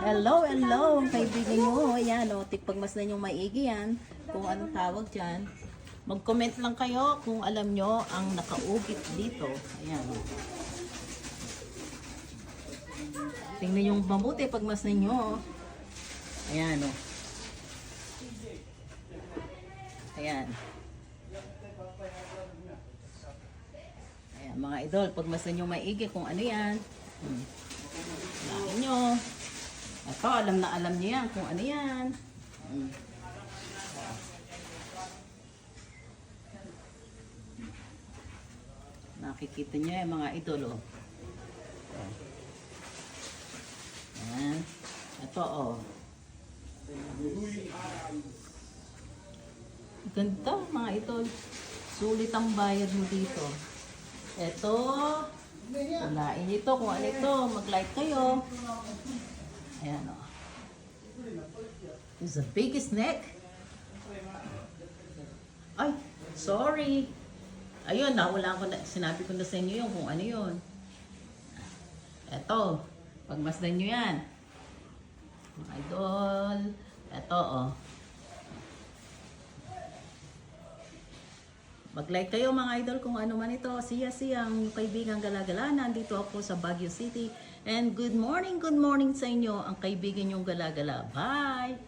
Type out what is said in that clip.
Hello, hello, kaibigan mo. Ayan, o, tikpagmas na yung maigi yan. Kung anong tawag dyan. Mag-comment lang kayo kung alam nyo ang nakaugit dito. Ayan. Tingnan yung mabuti pagmas ninyo. Ayan, o. Ayan. Ayan, mga idol, pagmas ninyo maigi kung ano yan. Lakin nyo. Ito, alam na alam niyo yan kung ano yan. Nakikita niyo yung mga idol, oh. Ayan. Ito, oh. Ganda, mga idol. Sulit ang bayad mo dito. Ito. Ulain ito kung ano ito. Mag-like kayo. Ayan, o. It's the biggest neck. Ay, sorry. Ayun, nawala ko na, sinabi ko na sa inyo yung kung ano yun. Eto, pagmasdan nyo yan. Mga idol. Eto, o. Mag-like kayo mga idol kung ano man ito. Siya ang kaibigang Galagala. Nandito ako sa Baguio City. And good morning sa inyo ang kaibigan yung Galagala. Bye!